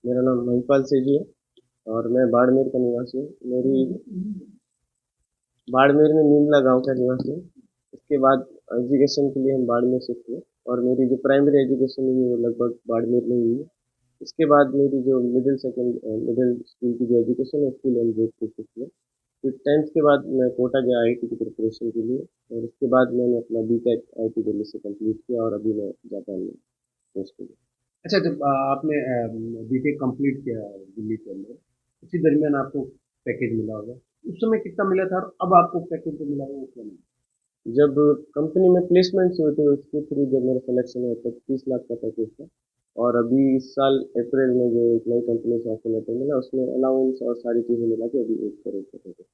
मेरा नाम महिपाल सेठी है और मैं बाड़मेर का निवासी हूँ। मेरी बाड़मेर में नीमला गांव का निवासी हूँ। इसके बाद एजुकेशन के लिए हम बाड़मेर शिफ्ट हुए और मेरी जो प्राइमरी एजुकेशन हुई वो लगभग बाड़मेर में ही हुई है। इसके बाद मेरी जो मिडिल स्कूल की जो एजुकेशन है उसके लिए हम जोधपुर शिफ्ट हुए। फिर 10th के बाद मैं कोटा गया आईआईटी की प्रिपरेशन के लिए और उसके बाद मैंने अपना बीटेक आईआईटी दिल्ली से कंप्लीट किया और अभी मैं जापान में पोस्ट हूँ। अच्छा, जब आपने बीटेक कंप्लीट किया दिल्ली के अंदर, उसी दरमियान आपको पैकेज मिला होगा। उस समय कितना मिला था और अब आपको पैकेज जो मिला है वो क्या मिला? जब कंपनी में प्लेसमेंट्स हुए थे उसके थ्रू जब मेरा सिलेक्शन हुआ तब 30 लाख का पैकेज था। और अभी इस साल अप्रैल में जो एक नई कंपनी से ऑफर लेटर मिला उसमें अलाउंस और सारी चीजें मिला के अभी 1 करोड़ का पैकेज।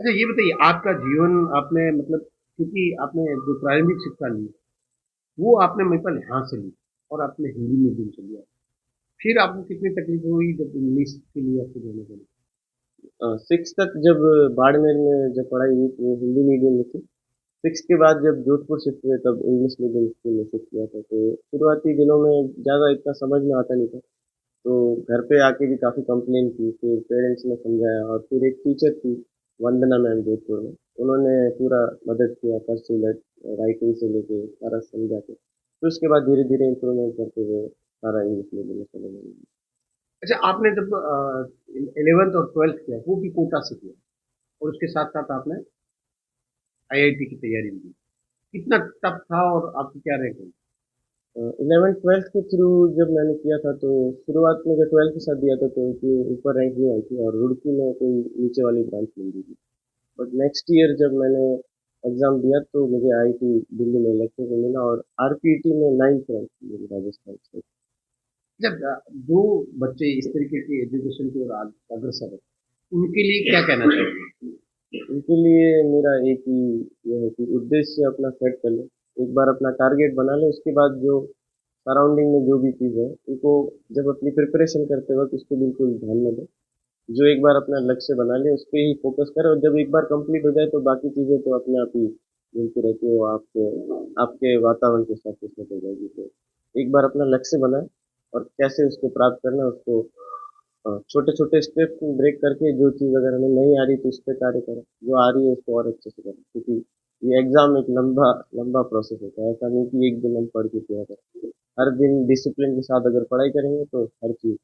अच्छा, ये बताइए, आपका जीवन आपने मतलब, क्योंकि आपने जो प्रारंभिक शिक्षा ली वो आपने मतलब यहाँ से ली और आपने हिंदी मीडियम से लिया, फिर आपको कितनी तकलीफ हुई जब इंग्लिश के लिए आपको जाना पड़ा? 6 तक जब बाड़मेर में जब पढ़ाई हुई तो वो हिंदी मीडियम में थी। 6 के बाद जब जोधपुर शिफ्ट हुए तब इंग्लिश मीडियम स्कूल में शिफ्ट किया था। तो शुरुआती दिनों में ज़्यादा इतना समझ में आता नहीं था। तो घर पे आके भी काफ़ी कंप्लेन की, फिर पेरेंट्स ने समझाया और फिर एक टीचर थी वंदना मैम जोधपुर में, उन्होंने पूरा मदद किया कर्सिव राइटिंग से लेके सारा समझा के। फिर उसके बाद धीरे धीरे इम्प्रूवमेंट करते हुए सारा इंग्लिश मीडियम में चले गए। अच्छा, आपने जब 11th और 12th किया वो भी कोटा से किया और उसके साथ साथ आपने आईआईटी की तैयारी भी की। कितना टफ था और आपकी क्या रैंक हुई? 11th 12th के थ्रू जब मैंने किया था तो शुरुआत में जब 12th के साथ दिया था तो उनकी ऊपर रैंक नहीं आई थी और रुड़की में कोई नीचे वाली ब्रांच मिल गई थी। बट नेक्स्ट ईयर जब मैंने एग्ज़ाम दिया तो मुझे आईआईटी दिल्ली में इलेक्टिव में मिला और आरपीटी में 9th रैंक मिली राजस्थान से। जब जो बच्चे इस तरीके की एजुकेशन की ओर अग्रसर है, उनके लिए क्या कहना चाहिए? उनके लिए मेरा एक ही ये है कि उद्देश्य अपना सेट कर ले, एक बार अपना टारगेट बना ले, उसके बाद जो सराउंडिंग में जो भी चीज़ है उनको जब अपनी प्रिपरेशन करते वक्त उसको बिल्कुल ध्यान में दे। जो एक बार अपना लक्ष्य बना ले उस पे ही फोकस करे और जब एक बार कंप्लीट हो जाए तो बाकी चीज़ें तो अपने आप ही मिलती रहती है, वो आपके आपके वातावरण के साथ किस्मत हो जाएगी। तो एक बार अपना लक्ष्य बनाए और कैसे उसको प्राप्त करना है उसको छोटे छोटे स्टेप ब्रेक करके जो चीज़ अगर हमें नहीं आ रही तो उस पर कार्य करें, जो आ रही है उसको और अच्छे से करें, क्योंकि ये एग्जाम एक लंबा लंबा प्रोसेस होता है। ऐसा नहीं कि एक दिन हम पढ़ के पूरा करें। हर दिन डिसिप्लिन के साथ अगर पढ़ाई करेंगे तो हर चीज़।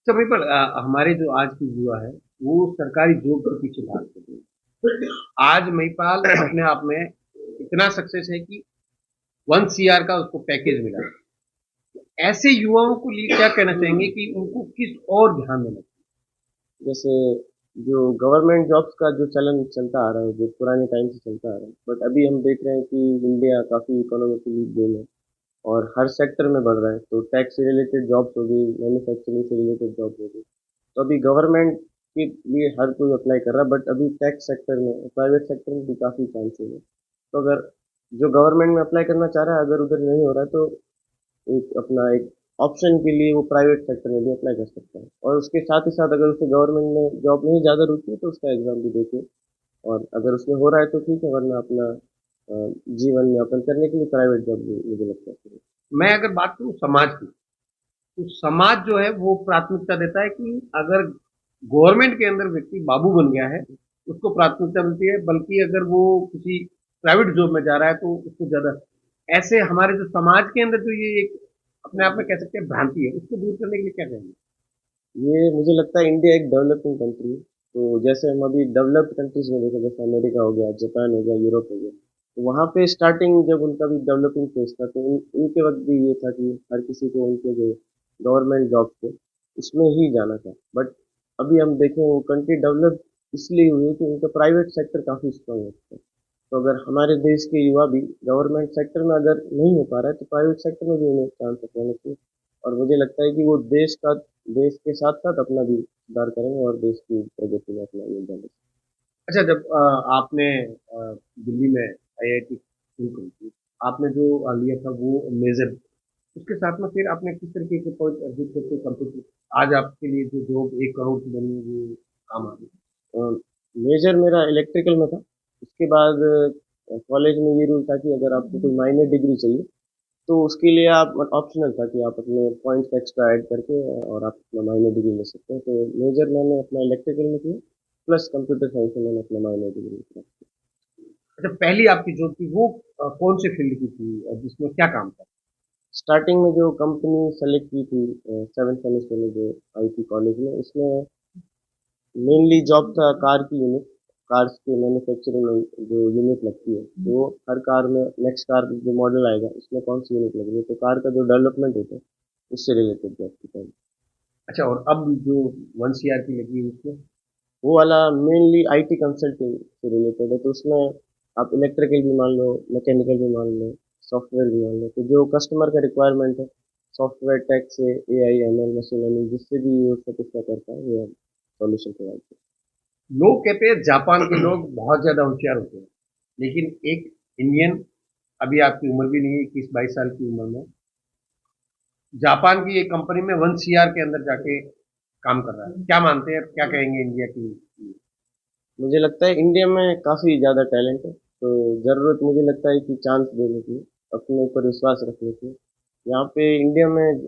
समय पर हमारे जो आज की युवा है वो सरकारी जॉब के पीछे भागते हैं। आज महिपाल अपने आप में इतना सक्सेस है कि 1 CR का उसको पैकेज मिला। ऐसे युवाओं को लिए क्या कहना चाहेंगे कि उनको किस और ध्यान देना चाहिए? जैसे जो गवर्नमेंट जॉब्स का जो चलन चलता आ रहा है जो पुराने टाइम से चलता आ रहा है, बट अभी हम देख रहे हैं कि इंडिया काफ़ी इकोनॉमिकली गेम है और हर सेक्टर में बढ़ रहा है। तो टैक्स से रिलेटेड जॉब्स हो गई, मैन्युफैक्चरिंग से रिलेटेड जॉब्स हो गई। तो अभी गवर्नमेंट के लिए हर कोई अप्लाई कर रहा है, बट अभी टैक्स सेक्टर में प्राइवेट सेक्टर में भी काफ़ी चांसेस है। तो अगर जो गवर्नमेंट में अप्लाई करना चाह रहा है अगर उधर नहीं हो रहा है तो एक ऑप्शन के लिए वो प्राइवेट सेक्टर में भी अप्लाई कर सकता है और उसके साथ ही साथ अगर उसे गवर्नमेंट में जॉब नहीं ज़्यादा रुचि है तो उसका एग्ज़ाम भी देखे और अगर उसमें हो रहा है तो ठीक है, वरना अपना जीवन यापन करने के लिए प्राइवेट जॉब भी मुझे लगता है। मैं अगर बात करूं समाज की, तो समाज जो है वो प्राथमिकता देता है कि अगर गवर्नमेंट के अंदर व्यक्ति बाबू बन गया है, उसको प्राथमिकता मिलती है, बल्कि अगर वो किसी प्राइवेट जॉब में जा रहा है तो उसको ज्यादा। ऐसे हमारे जो समाज के अंदर जो ये एक अपने आप में कह सकते हैं भ्रांति है, उसको दूर करने के लिए क्या कहेंगे? ये मुझे लगता है इंडिया एक डेवलपिंग कंट्री है। तो जैसे हम अभी डेवलप्ड कंट्रीज में देखें, जैसे अमेरिका हो गया, जापान हो गया, यूरोप हो गया, तो वहाँ पे स्टार्टिंग जब उनका भी डेवलपिंग फेज था तो उनके वक्त भी ये था कि हर किसी को उनके जो गवर्नमेंट जॉब थे उसमें ही जाना था। बट अभी हम देखें वो कंट्री डेवलप इसलिए हुई है कि उनका प्राइवेट सेक्टर काफ़ी स्ट्रांग है। तो अगर हमारे देश के युवा भी गवर्नमेंट सेक्टर में अगर नहीं हो पा रहा है तो प्राइवेट सेक्टर में भी उन्हें चांस रखना चाहिए। और मुझे लगता है कि वो देश के साथ साथ अपना भी सुधार करेंगे और देश की प्रगति में अपना योगदान देंगे। अच्छा, जब आपने दिल्ली में आईआईटी शुरू करी थी, आपने जो लिया था वो मेजर, उसके साथ में फिर आपने किस तरीके के पहुंच अर्जित करके कंप्यूटर आज आपके लिए जो जॉब 1 करोड़ की बनी वो काम आ गई? मेजर मेरा इलेक्ट्रिकल में था। उसके बाद कॉलेज में ये रूल था कि अगर आपको कोई माइनर डिग्री चाहिए तो उसके लिए आप ऑप्शनल था कि आप अपने पॉइंट्स एक्स्ट्रा ऐड करके और आप अपना माइनर डिग्री ले सकते हैं। तो मेजर मैंने अपना इलेक्ट्रिकल में किया, प्लस कंप्यूटर साइंस में मैंने अपना माइनर डिग्री किया। अच्छा, पहली आपकी जॉब थी वो कौन से फील्ड की थी, जिसमें क्या काम था? स्टार्टिंग में जो कंपनी सेलेक्ट की थी 7th सेमेस्टर में जो आई थी कॉलेज में, उसमें मेनली जॉब था कार की यूनिट, कार्स के मैन्युफैक्चरिंग में जो यूनिट लगती है, तो हर कार में नेक्स्ट कार जो मॉडल आएगा उसमें कौन सी यूनिट लग रही है, तो कार का जो डेवलपमेंट होता है उससे रिलेटेड जॉब थी पहले। अच्छा, और अब जो 1 CR की लगी है उसमें? वो वाला मेनली आईटी कंसल्टिंग से रिलेटेड है, तो उसमें आप इलेक्ट्रिकल भी मान लो, मैकेनिकल भी मान लो, सॉफ्टवेयर भी मान लो, तो जो कस्टमर का रिक्वायरमेंट है सॉफ्टवेयर टेक से एआई एमएल मशीन लर्निंग जिससे भी वो सेटिस्फाई करता है वो सॉल्यूशन प्रोवाइड करता लोग कहते हैं जापान के लोग बहुत ज्यादा होशियार होते हैं, लेकिन एक इंडियन, अभी आपकी उम्र भी नहीं है, 21-22 साल की उम्र में जापान की एक कंपनी में 1 CR के अंदर जाके काम कर रहा है। क्या मानते हैं, क्या कहेंगे इंडिया की? है। मुझे लगता है इंडिया में काफ़ी ज़्यादा टैलेंट है, तो ज़रूरत मुझे लगता है कि चांस देने की, अपने ऊपर विश्वास रखने की। यहाँ पे इंडिया में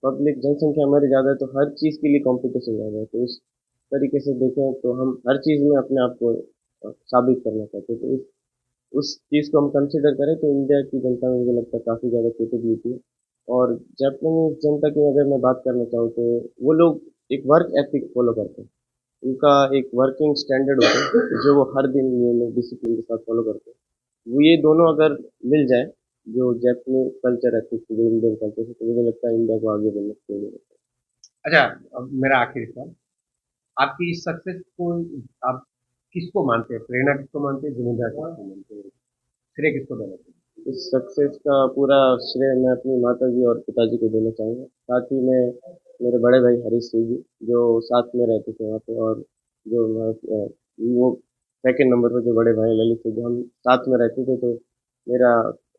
पब्लिक जनसंख्या हमारी ज़्यादा है, तो हर चीज़ के लिए कंपटीशन ज़्यादा है, तो इस तरीके से देखें तो हम हर चीज़ में अपने आप को साबित करना चाहते हैं, तो उस चीज़ को हम कंसिडर करें तो इंडिया की जनता में मुझे लगता है काफ़ी ज़्यादा कैपेबिलिटी है। और जापानीज जनता की अगर मैं बात करना चाहूँ तो वो लोग एक वर्क एथिक फॉलो करते हैं, उनका एक वर्किंग स्टैंडर्ड होता है जो वो हर दिन नियमित डिसिप्लिन के साथ फॉलो करते हैं। वो ये दोनों अगर मिल जाए, जो जापानीज कल्चर एथिक्स जो इंडियन कल्चर है, तो मुझे लगता है इंडिया को आगे बढ़ने चाहिए। अच्छा, अब मेरा आखिरी सवाल, आपकी इस सक्सेस को आप किसको मानते हैं? प्रेरणा किसको मानते हैं, जिम्मेदार किसको मानते हैं, श्रेय किसको देना चाहिए? इस सक्सेस का पूरा श्रेय मैं अपनी माता जी और पिताजी को देना चाहूँगा, साथ ही में मेरे बड़े भाई हरीश सिंह जी जो साथ में रहते थे वहाँ पे, और जो वो सेकंड नंबर पे जो बड़े भाई ललित थे, जो हम साथ में रहते थे, तो मेरा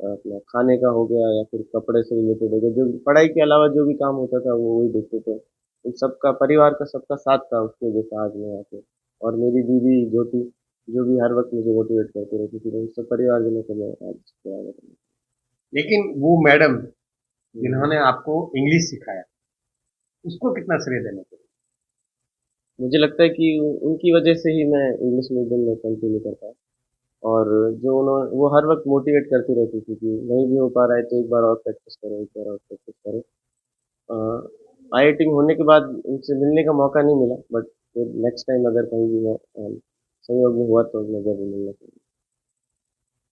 अपना खाने का हो गया या फिर कपड़े से रिलेटेड हो गया, जो पढ़ाई के अलावा जो भी काम होता था वो वही देखते थे। इन सबका परिवार का सबका साथ था उसके जैसा आज मैं यहाँ पे। और मेरी दीदी जो थी, जो भी हर वक्त मुझे मोटिवेट करती रहती थी, तो उन सब परिवारजनों को मैं आज याद रखूंगा। लेकिन वो मैडम जिन्होंने आपको इंग्लिश सिखाया, उसको कितना श्रेय देना चाहिए? मुझे लगता है कि उनकी वजह से ही मैं इंग्लिश मीडियम में कंटिन्यू कर पाया, और जो उन्होंने वो हर वक्त मोटिवेट करती रहती थी कि नहीं भी हो पा रहा है तो एक बार और प्रैक्टिस करो, एक बार और प्रैक्टिस करो। आईआईटी में होने के बाद उनसे मिलने का मौका नहीं मिला, बट फिर नेक्स्ट टाइम अगर कहीं भी मैं संयोग में हुआ तो मैं जरूर मिलना चाहूँगा।